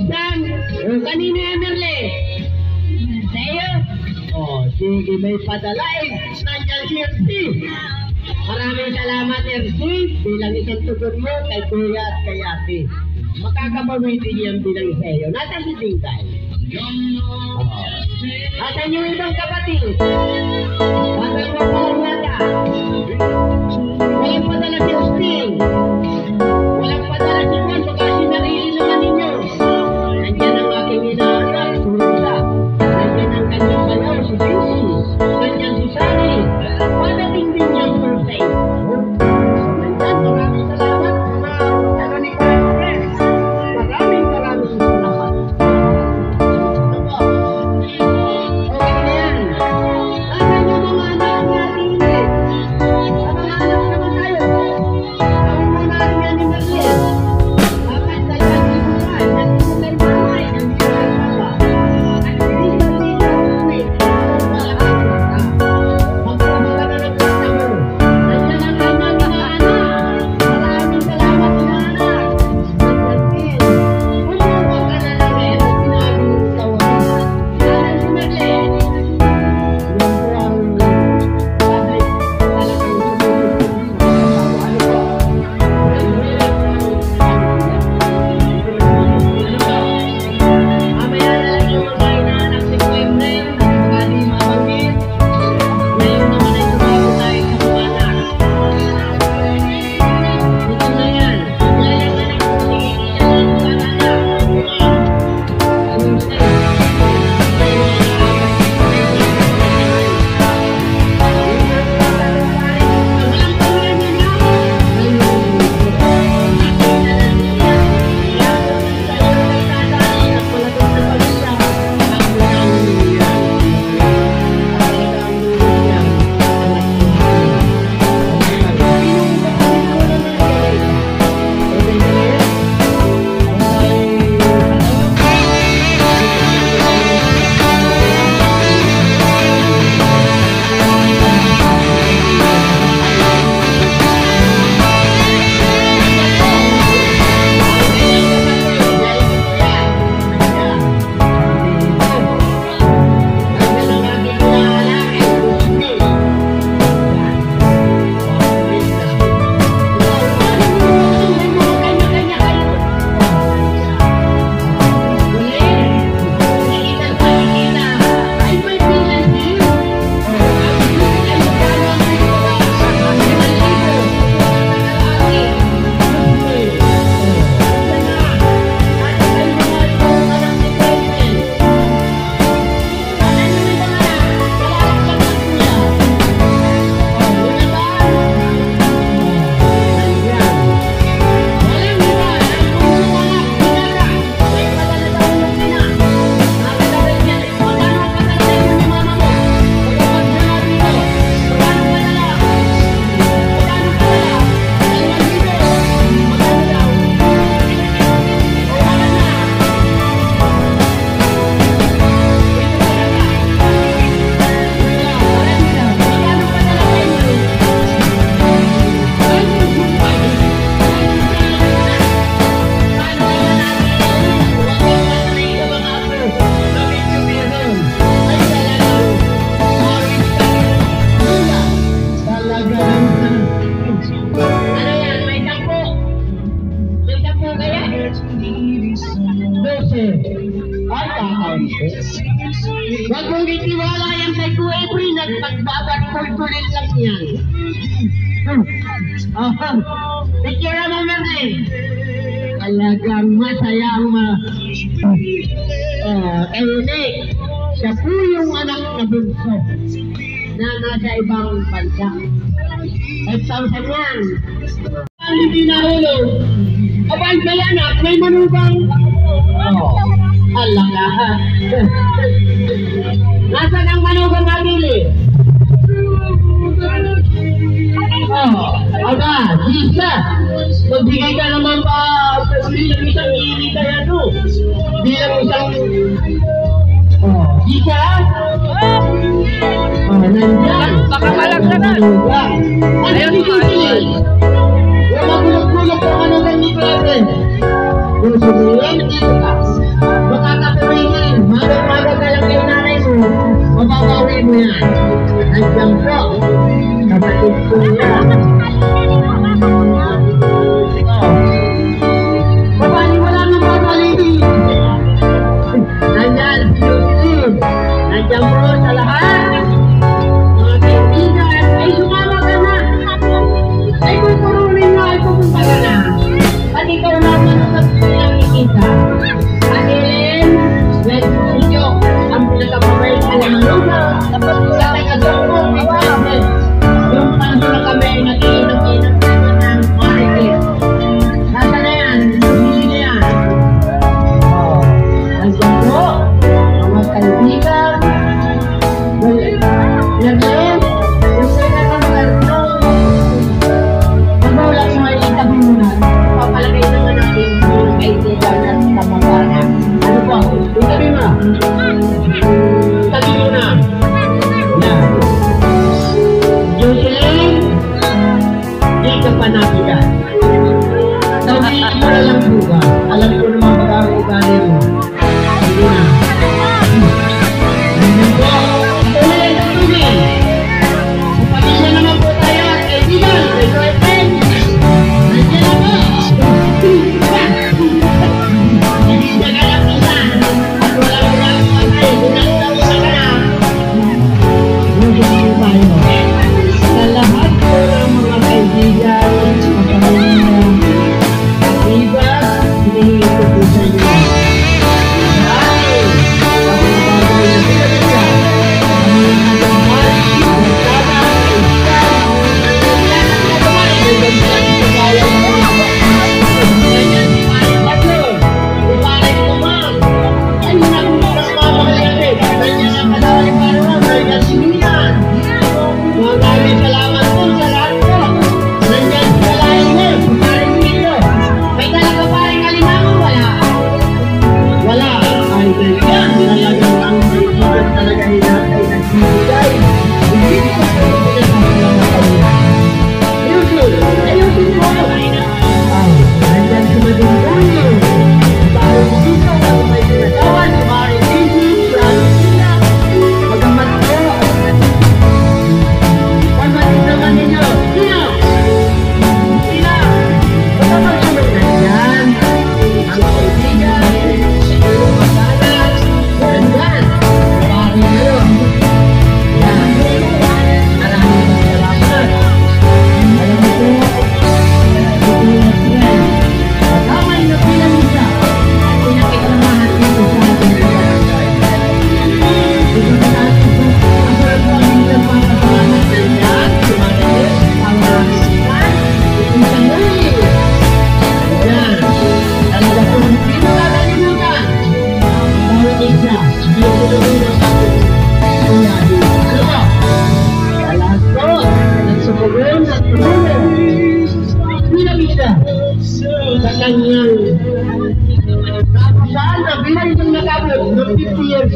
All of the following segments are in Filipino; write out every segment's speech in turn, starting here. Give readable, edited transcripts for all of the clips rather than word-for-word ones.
Pinsan, kanina Emerle. Sa'yo? Sige, may padala eh. Nandiyan si RC. Maraming salamat RC. Bilang isang tugon mo kay Kuya at kay Ate. Makakabawitin yan bilang sa'yo. Nasaan si Tingkay? Nasaan yung ibang kapatid? Nasaan mo pa nata? Walang padala si Austin. Walang padala si Juan. Baka sinarili naman ninyo. Nandiyan ang aking inaanak, Sursa. Nandiyan ang kanyang bayaw, si Vinci. Nandiyan si Sunny. Padating din niya ang birthday. Nandiyan, maraming salamat. Maraming salamat. Okay na yan. Asan yung mga anak natin eh? Mga anak naman tayo. Ang mga anak niya ni Marlene. Dapat talagang ibukan. Nandito kay Mamay. Nandito kay Papa. Nandito kay magpapala na ng pasta mo. Nandiyan ang kanyang mga anak. Maraming salamat mga anak. Nandiyan din. Umuha ka na lang eh. At sinabi mo sa wawan. Nanan si Marlene. Yan po ang public talagang sumusunod sa ano ba? Mamaya na lang yung mga inaanak si Kuwemre, hindi mabanggit. Ngayon naman ay tumago tayo sa mga anak. Ito na yan. Ngayon na lang yung tingin ng mga anak. Anong style? Huwag mong itiwala yan kay Kuwebri, nagpagbabat-kulturin lang yan. Picture mo, Merlin. Talagang masaya ang Eric. Siya po yung anak na bunso na nasa ibang bansa. 5,000 yan. Ang hindi nahulog. Abay, may anak, may manugang. Alaka. Nasaan ang manugang nabili? Aga, Gisa. Magbigay ka naman pa bilang isang ili kaya no? Bilang isang... Gisa? Nandyan. Baka malagsagan. Ano si Susi? Yung magulog-gulog ang manugang ni Kuwebri. Yung sumiyan, dito ka. 50 years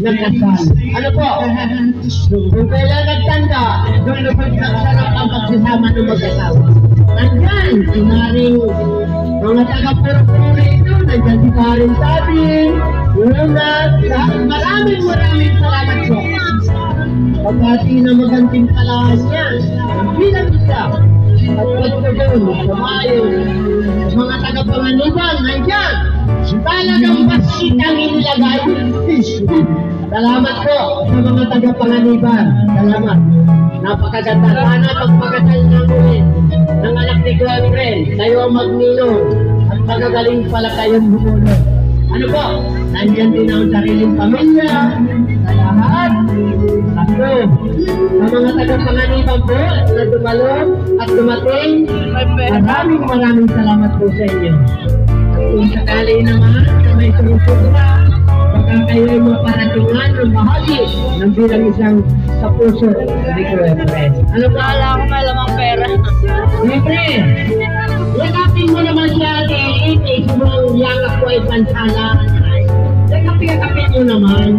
na nagkasal. Ano po? Kung kailan nagtanda, doon nagsarap ang pagsasama ng mag-asawa. Nandyan, sinaring mga taga-puro-puro ito, nandyan si Karen Sabi, maraming salamat po. Pagkati na magantimpalaan niya, bilang isa, at pagkagoon, kumayon, mga taga-panganiban, nandyan, talagang basit ang inilagay. Salamat po sa mga taga-panganiban. Salamat. Napakaganda. Sana pagpagatal ng ulit ng anak ni Glenn, kayo ang magninong at magagaling pala kayong bumulong. Ano po? Nandyan din ang sariling pamilya, sa lahat. Ako, sa mga taga-panganiban po na dumalong at dumating, maraming salamat po sa inyo. Kung sakali naman na may sumusugra, baka kayo ay maparatingan ng bahagi ng bilang isang sa puso ni Kuya. Ano ba? Wala akong malamang pera. Siyempre, yakapin mo naman siya ate, sobrang yakap ko ay pansala. Yakapin mo naman.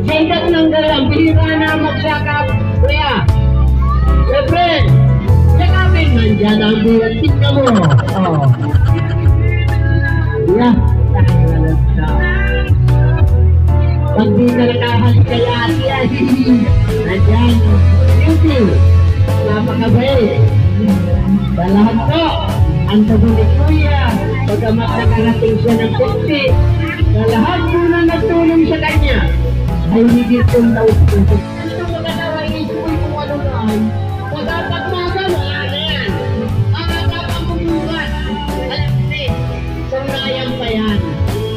Sa edad ng galang, bihira na magsakap. Kuya, siyempre, yakapin man dyan ang bilang. Tingnan mo. Oh. Yeah, pag di ka nakahalik kay ate ay nandyan, beauty, napakabait. Sa lahat po, ang sabi ni Kuya, pagkamat nakarating siya ng 50, sa lahat po na nagtulong sa kanya, ay higit kong naupuso. Ito mga daw ay isuwi kung ano naman, pagkapagmaga, wala na yan. Ang bumugat, alam din, sunayang pa yan.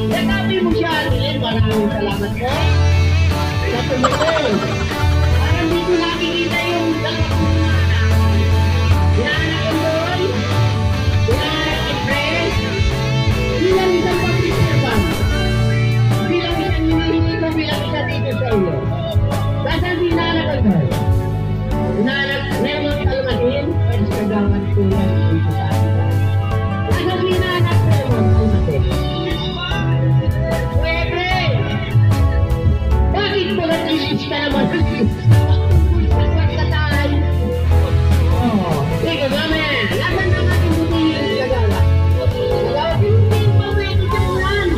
Nagabi mo siya, Adeline, maraming salamat po. Sa tumulong, parang dito nakikita yung dalawang anak. Inaanak ko doon, inaanak ni Fred, bilang isang pagkisipan, bilang isang hinihito, bilang isa dito sa iyo. Dasan si inaanak ko doon. Inaanak, Raymond Almadin, pwede sa gawad ko yan dito sa akin. Dasan si inaanak Raymond Almadin. Bakit mo nag-ilis ka naman? Sige, mamaya. Laban naman yung bumili sa gala. Hindi pa pwede sa ulan.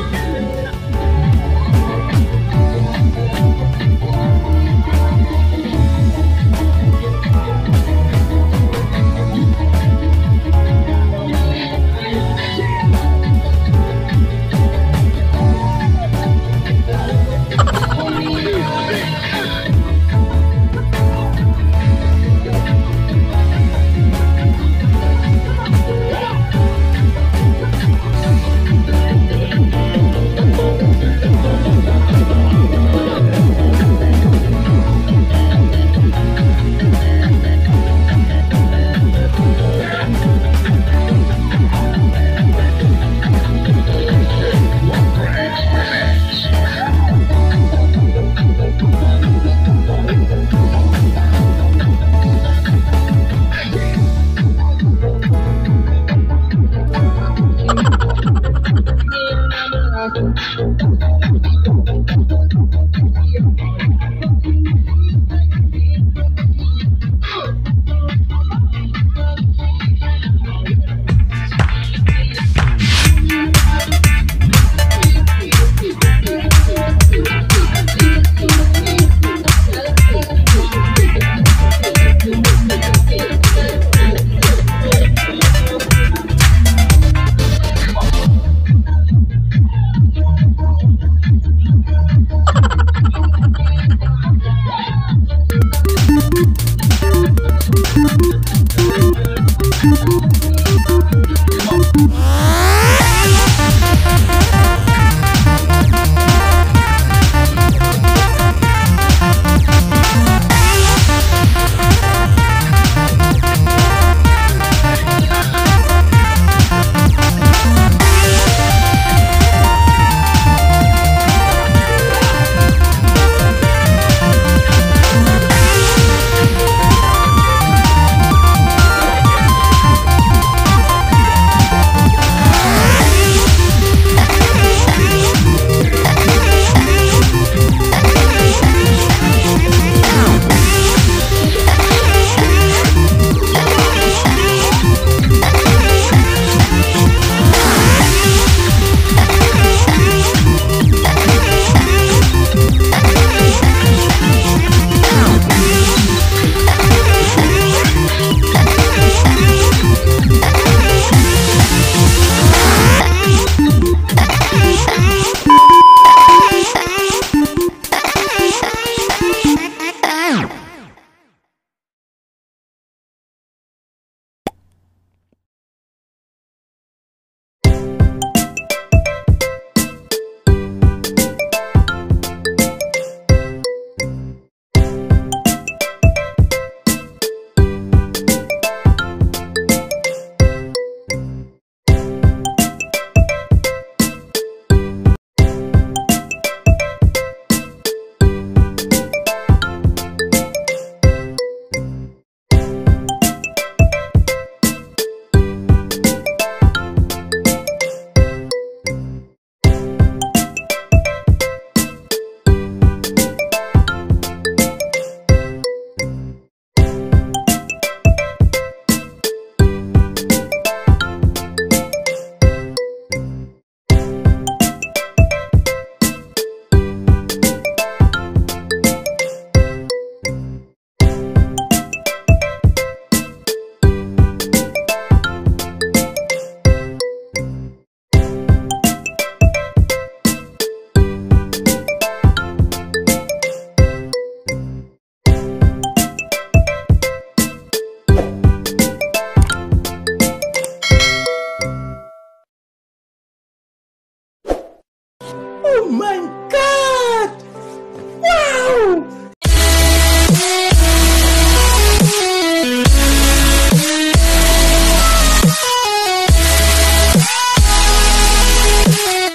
No!